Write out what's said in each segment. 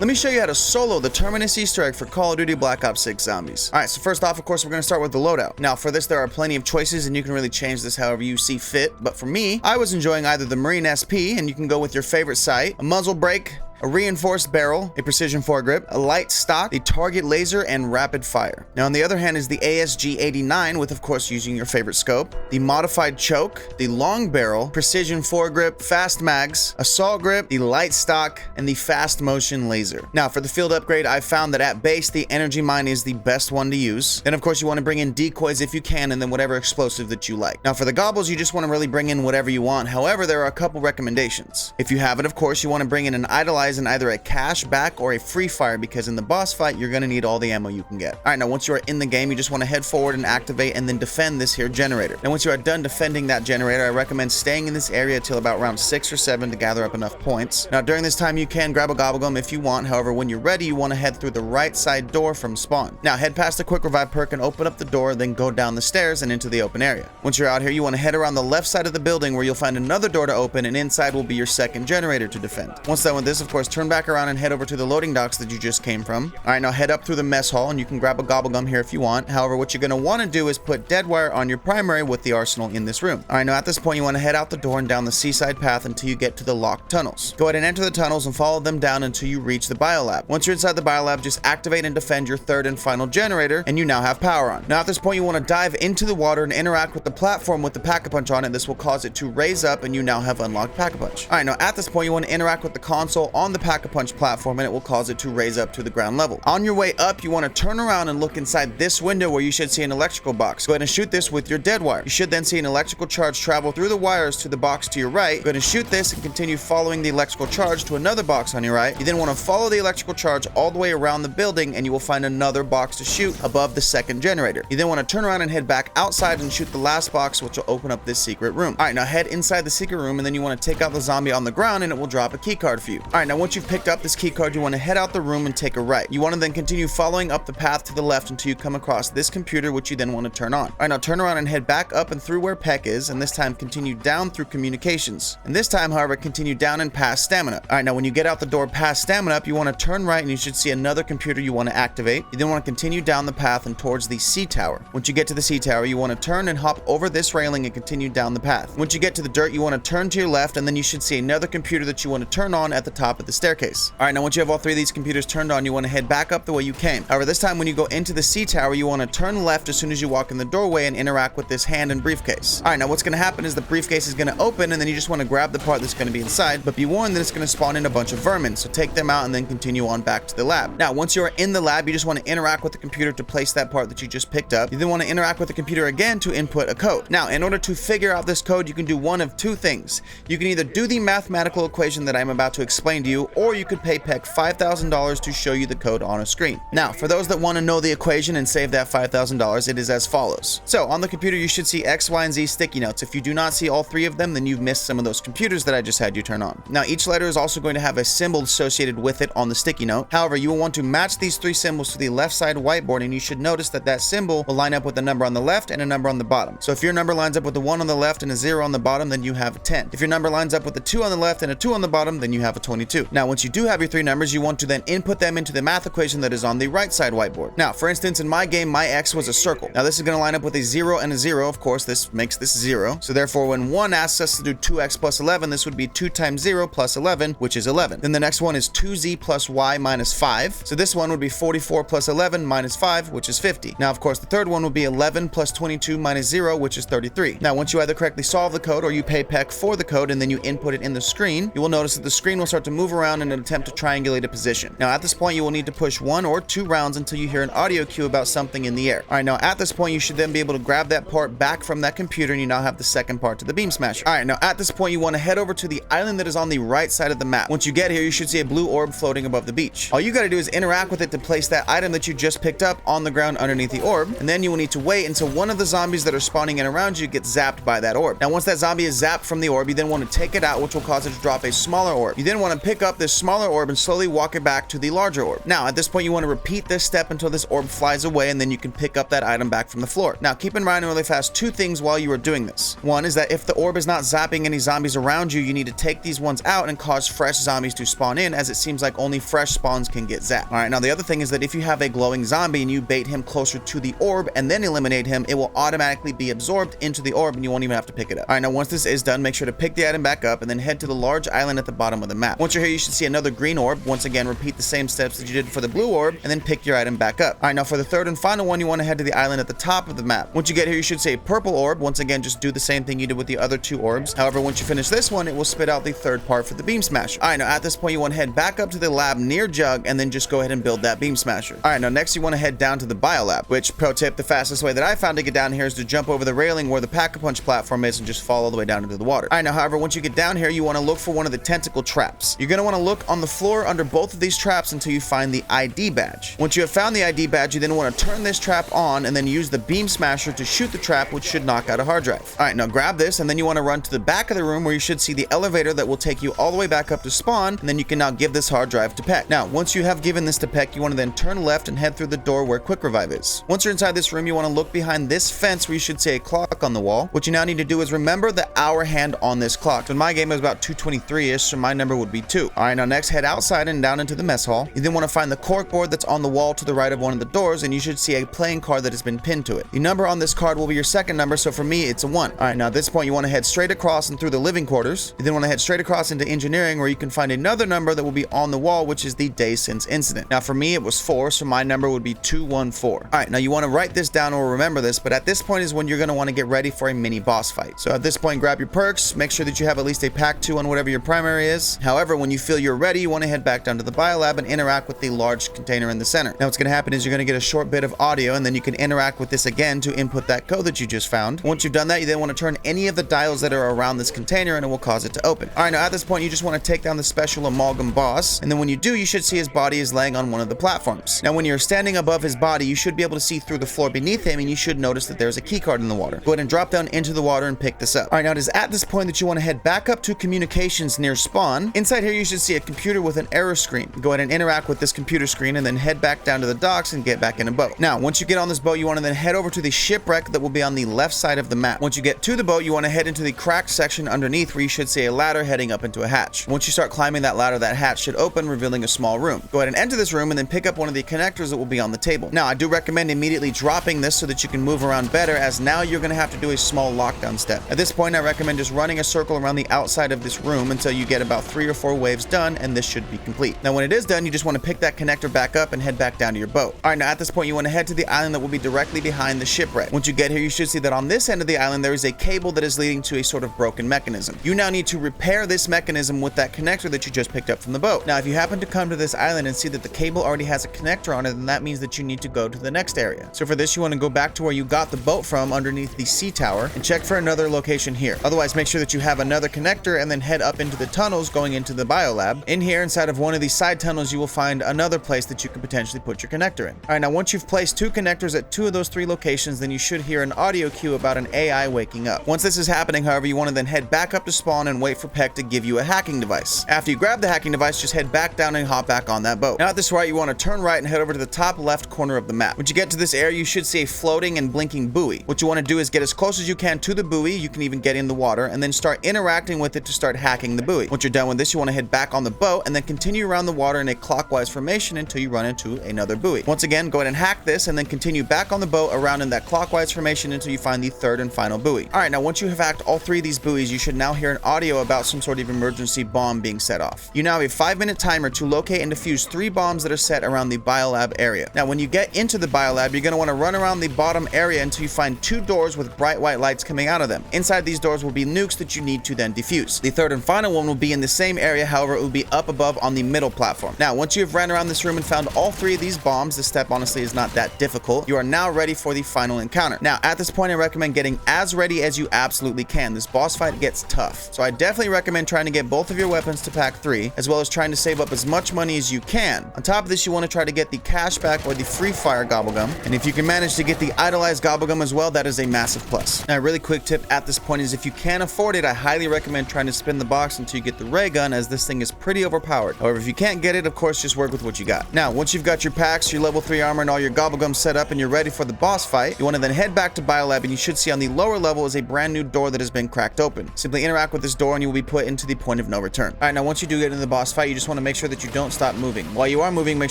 Let me show you how to solo the Terminus Easter egg for Call of Duty Black Ops 6 Zombies. Alright, so first off, of course, we're going to start with the loadout. Now, for this, there are plenty of choices, and you can really change this however you see fit. But for me, I was enjoying either the Marine SP, and you can go with your favorite sight, a muzzle brake, a reinforced barrel, a precision foregrip, a light stock, a target laser, and rapid fire. Now, on the other hand is the ASG-89 with, of course, using your favorite scope, the modified choke, the long barrel, precision foregrip, fast mags, assault grip, the light stock, and the fast motion laser. Now, for the field upgrade, I found that at base, the energy mine is the best one to use. Then, of course, you want to bring in decoys if you can, and then whatever explosive that you like. Now, for the gobbles, you just want to really bring in whatever you want. However, there are a couple recommendations. If you have it, of course, you want to bring in an idolize and either a cash back or a free fire, because in the boss fight you're going to need all the ammo you can get. All right, now once you are in the game, you just want to head forward and activate and then defend this here generator. Now once you are done defending that generator, I recommend staying in this area till about round 6 or 7 to gather up enough points. Now during this time you can grab a gobblegum if you want. However, when you're ready, you want to head through the right side door from spawn. Now head past the quick revive perk and open up the door, then go down the stairs and into the open area. Once you're out here, you want to head around the left side of the building where you'll find another door to open, and inside will be your second generator to defend. Once done with this, of course, turn back around and head over to the loading docks that you just came from. All right, now head up through the mess hall, and you can grab a gobblegum here if you want. However, what you're going to want to do is put dead wire on your primary with the arsenal in this room. All right, now at this point, you want to head out the door and down the seaside path until you get to the locked tunnels. Go ahead and enter the tunnels and follow them down until you reach the biolab. Once you're inside the biolab, just activate and defend your third and final generator, and you now have power on. Now at this point, you want to dive into the water and interact with the platform with the pack-a-punch on it. This will cause it to raise up, and you now have unlocked pack-a-punch. All right, now at this point, you want to interact with the console on the pack-a-punch platform, and it will cause it to raise up to the ground level. On your way up, you want to turn around and look inside this window where you should see an electrical box. Go ahead and shoot this with your dead wire. You should then see an electrical charge travel through the wires to the box to your right. Go ahead and shoot this and continue following the electrical charge to another box on your right. You then want to follow the electrical charge all the way around the building, and you will find another box to shoot above the second generator. You then want to turn around and head back outside and shoot the last box, which will open up this secret room. All right, now head inside the secret room, and then you want to take out the zombie on the ground, and it will drop a key card for you. All right, now once you've picked up this key card, you want to head out the room and take a right. You want to then continue following up the path to the left until you come across this computer, which you then want to turn on. All right, now turn around and head back up and through where Peck is, and this time continue down through communications. And this time, however, continue down and past stamina. All right, now when you get out the door past stamina up, you want to turn right and you should see another computer you want to activate. You then want to continue down the path and towards the C tower. Once you get to the C tower, you want to turn and hop over this railing and continue down the path. Once you get to the dirt, you want to turn to your left, and then you should see another computer that you want to turn on at the top of the staircase. All right, now once you have all three of these computers turned on, you want to head back up the way you came. However, this time when you go into the C tower, you want to turn left as soon as you walk in the doorway and interact with this hand and briefcase. All right, now what's going to happen is the briefcase is going to open, and then you just want to grab the part that's going to be inside, but be warned that it's going to spawn in a bunch of vermin, so take them out and then continue on back to the lab. Now, once you're in the lab, you just want to interact with the computer to place that part that you just picked up. You then want to interact with the computer again to input a code. Now, in order to figure out this code, you can do one of two things. You can either do the mathematical equation that I'm about to explain to you, or you could pay Peck $5,000 to show you the code on a screen. Now, for those that want to know the equation and save that $5,000, it is as follows. So, on the computer, you should see X, Y, and Z sticky notes. If you do not see all three of them, then you've missed some of those computers that I just had you turn on. Now, each letter is also going to have a symbol associated with it on the sticky note. However, you will want to match these three symbols to the left side whiteboard, and you should notice that that symbol will line up with a number on the left and a number on the bottom. So if your number lines up with a 1 on the left and a 0 on the bottom, then you have a 10. If your number lines up with a 2 on the left and a 2 on the bottom, then you have a 22. Now, once you do have your three numbers, you want to then input them into the math equation that is on the right side whiteboard. Now, for instance, in my game, my X was a circle. Now, this is going to line up with a 0 and a 0. Of course, this makes this 0. So therefore, when 1 asks us to do 2x plus 11, this would be 2 times 0 plus 11, which is 11. Then the next one is 2z plus y minus 5. So this one would be 44 plus 11 minus 5, which is 50. Now, of course, the third one would be 11 plus 22 minus 0, which is 33. Now, once you either correctly solve the code or you pay Peck for the code and then you input it in the screen, you will notice that the screen will start to move around in an attempt to triangulate a position. Now, at this point, you will need to push 1 or 2 rounds until you hear an audio cue about something in the air. All right, now at this point, you should then be able to grab that part back from that computer, and you now have the second part to the beam smasher. All right, now at this point, you want to head over to the island that is on the right side of the map. Once you get here, you should see a blue orb floating above the beach. All you got to do is interact with it to place that item that you just picked up on the ground underneath the orb, and then you will need to wait until one of the zombies that are spawning in around you gets zapped by that orb. Now, once that zombie is zapped from the orb, you then want to take it out, which will cause it to drop a smaller orb. You then want to pick pick up this smaller orb and slowly walk it back to the larger orb. Now, at this point, you want to repeat this step until this orb flies away, and then you can pick up that item back from the floor. Now, keep in mind really fast two things while you are doing this. One is that if the orb is not zapping any zombies around you, you need to take these ones out and cause fresh zombies to spawn in, as it seems like only fresh spawns can get zapped. All right, now the other thing is that if you have a glowing zombie and you bait him closer to the orb and then eliminate him, it will automatically be absorbed into the orb and you won't even have to pick it up. All right, now once this is done, make sure to pick the item back up and then head to the large island at the bottom of the map. Once you're here, you should see another green orb. Once again, repeat the same steps that you did for the blue orb and then pick your item back up. All right, now for the third and final one, you want to head to the island at the top of the map. Once you get here, you should see a purple orb. Once again, just do the same thing you did with the other two orbs. However, once you finish this one, it will spit out the third part for the beam smasher. All right, now at this point, you want to head back up to the lab near Jug and then just go ahead and build that beam smasher. All right, now next you want to head down to the biolab, which, pro tip, the fastest way that I found to get down here is to jump over the railing where the pack-a-punch platform is and just fall all the way down into the water. All right, now however, once you get down here, you want to look for one of the tentacle traps. You're going to want to look on the floor under both of these traps until you find the ID badge. Once you have found the ID badge, you then want to turn this trap on and then use the beam smasher to shoot the trap, which should knock out a hard drive. All right, now grab this and then you want to run to the back of the room where you should see the elevator that will take you all the way back up to spawn, and then you can now give this hard drive to Peck. Now, once you have given this to Peck, you want to then turn left and head through the door where Quick Revive is. Once you're inside this room, you want to look behind this fence where you should see a clock on the wall. What you now need to do is remember the hour hand on this clock. So in my game, it was about 2:23-ish, so my number would be 2. All right, now next, head outside and down into the mess hall. You then want to find the corkboard that's on the wall to the right of one of the doors, and you should see a playing card that has been pinned to it. The number on this card will be your second number, so for me, it's a 1. All right, now at this point, you want to head straight across and through the living quarters. You then want to head straight across into engineering, where you can find another number that will be on the wall, which is the day since incident. Now for me, it was 4, so my number would be 214. All right, now you want to write this down or remember this, but at this point is when you're going to want to get ready for a mini boss fight. So at this point, grab your perks, make sure that you have at least a pack 2 on whatever your primary is. However, when you feel you're ready, you want to head back down to the biolab and interact with the large container in the center. Now what's going to happen is you're going to get a short bit of audio, and then you can interact with this again to input that code that you just found. Once you've done that, you then want to turn any of the dials that are around this container and it will cause it to open. All right, now at this point, you just want to take down the special amalgam boss, and then when you do, you should see his body is laying on one of the platforms. Now when you're standing above his body, you should be able to see through the floor beneath him, and you should notice that there's a key card in the water. Go ahead and drop down into the water and pick this up. All right, now it is at this point that you want to head back up to communications near spawn. Inside here, you should see a computer with an error screen. Go ahead and interact with this computer screen and then head back down to the docks and get back in a boat. Now, once you get on this boat, you want to then head over to the shipwreck that will be on the left side of the map. Once you get to the boat, you want to head into the cracked section underneath where you should see a ladder heading up into a hatch. Once you start climbing that ladder, that hatch should open, revealing a small room. Go ahead and enter this room and then pick up one of the connectors that will be on the table. Now, I do recommend immediately dropping this so that you can move around better, as now you're going to have to do a small lockdown step. At this point, I recommend just running a circle around the outside of this room until you get about 3 or 4 waves done, and this should be complete. Now, when it is done, you just want to pick that connector back up and head back down to your boat. All right, now at this point, you want to head to the island that will be directly behind the shipwreck. Once you get here, you should see that on this end of the island, there is a cable that is leading to a sort of broken mechanism. You now need to repair this mechanism with that connector that you just picked up from the boat. Now, if you happen to come to this island and see that the cable already has a connector on it, then that means that you need to go to the next area. So for this, you want to go back to where you got the boat from underneath the sea tower and check for another location here. Otherwise, make sure that you have another connector and then head up into the tunnels going into the biolab. In here, inside of one of these side tunnels, you will find another place that you can potentially put your connector in. All right, now once you've placed 2 connectors at 2 of those 3 locations, then you should hear an audio cue about an AI waking up. Once this is happening, however, you want to then head back up to spawn and wait for Peck to give you a hacking device. After you grab the hacking device, just head back down and hop back on that boat. Now at this right, you want to turn right and head over to the top left corner of the map. Once you get to this area, you should see a floating and blinking buoy. What you want to do is get as close as you can to the buoy. You can even get in the water and then start interacting with it to start hacking the buoy. Once you're done with this, you want to head back on the boat and then continue around the water in a clockwise formation until you run into another buoy. Once again, go ahead and hack this and then continue back on the boat around in that clockwise formation until you find the third and final buoy. All right, now once you have hacked all 3 of these buoys, you should now hear an audio about some sort of emergency bomb being set off. You now have a 5-minute timer to locate and defuse 3 bombs that are set around the biolab area. Now, when you get into the biolab, you're going to want to run around the bottom area until you find 2 doors with bright white lights coming out of them. Inside these doors will be nukes that you need to then defuse. The third and final one will be in the same area, however, it will be up above on the middle platform. Now, once you have ran around this room and found all 3 of these bombs, this step honestly is not that difficult. You are now ready for the final encounter. Now, at this point, I recommend getting as ready as you absolutely can. This boss fight gets tough, so I definitely recommend trying to get both of your weapons to pack 3, as well as trying to save up as much money as you can. On top of this, you want to try to get the cashback or the free fire gobblegum, and if you can manage to get the idolized gobblegum as well, that is a massive plus. Now, a really quick tip at this point is if you can afford it, I highly recommend trying to spin the box until you get the ray gun, as this thing is pretty overpowered. However, if you can't get it, of course, just work with what you got. Now, once you've got your packs, your level 3 armor, and all your gobblegums set up and you're ready for the boss fight, you want to then head back to Biolab, and you should see on the lower level is a brand new door that has been cracked open. Simply interact with this door and you will be put into the point of no return. Alright, now once you do get into the boss fight, you just want to make sure that you don't stop moving. While you are moving, make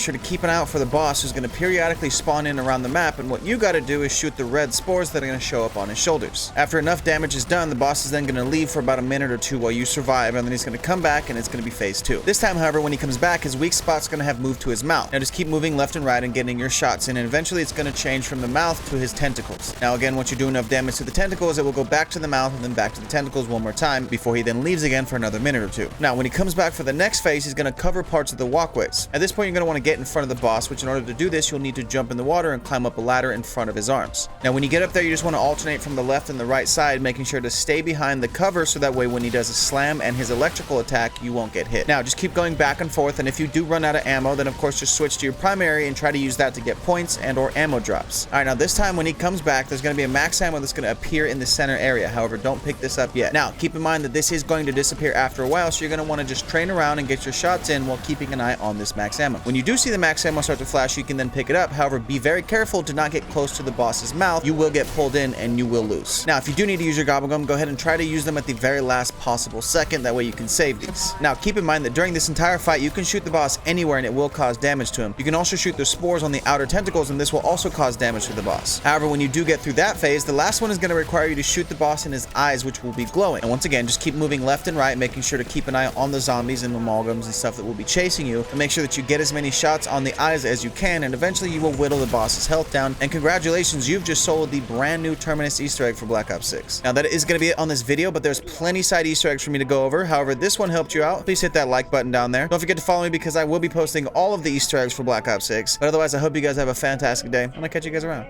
sure to keep an eye out for the boss who's going to periodically spawn in around the map, and what you got to do is shoot the red spores that are going to show up on his shoulders. After enough damage is done, the boss is then going to leave for about a minute or two while you survive, and then he's going to come back and it's going to be phase 2. This time, however, when he comes back, his weak spot's going to have moved to his mouth. Now just keep moving left and right and getting your shots in, and eventually it's going to change from the mouth to his tentacles. Now again, once you do enough damage to the tentacles, it will go back to the mouth and then back to the tentacles one more time before he then leaves again for another minute or two. Now when he comes back for the next phase, he's going to cover parts of the walkways. At this point, you're going to want to get in front of the boss, which in order to do this, you'll need to jump in the water and climb up a ladder in front of his arms. Now when you get up there, you just want to alternate from the left and the right side, making sure to stay behind the cover so that way when he does a slam and his electrical attack, you won't get hit. Now just keep going back and forth, and if you do run out of ammo, then of course just switch to your primary and try to use that to get points and or ammo drops. Alright, now this time when he comes back, there's going to be a max ammo that's going to appear in the center area. However, don't pick this up yet. Now keep in mind that this is going to disappear after a while, so you're going to want to just train around and get your shots in while keeping an eye on this max ammo. When you do see the max ammo start to flash, you can then pick it up. However, be very careful to not get close to the boss's mouth. You will get pulled in and you will lose. Now if you do need to use your gobblegum, go ahead and try to use them at the very last possible second. That way you can save these. Now keep in mind that during this entire fight, you can shoot the boss anywhere and it will cause damage to him. You can also shoot the spores on the outer tentacles, and this will also cause damage to the boss. However, when you do get through that phase, the last one is going to require you to shoot the boss in his eyes, which will be glowing. And once again, just keep moving left and right, making sure to keep an eye on the zombies and amalgams and stuff that will be chasing you, and make sure that you get as many shots on the eyes as you can, and eventually you will whittle the boss's health down. And congratulations, you've just sold the brand new Terminus Easter egg for Black Ops 6. Now that is going to be it on this video, but there's plenty side Easter eggs for me to go over. However, this one helped you out, please hit that like button down there. Don't forget to follow me because I will be posting all of the Easter eggs for Black Ops 6. But otherwise, I hope you guys have a fantastic day. I'm gonna catch you guys around.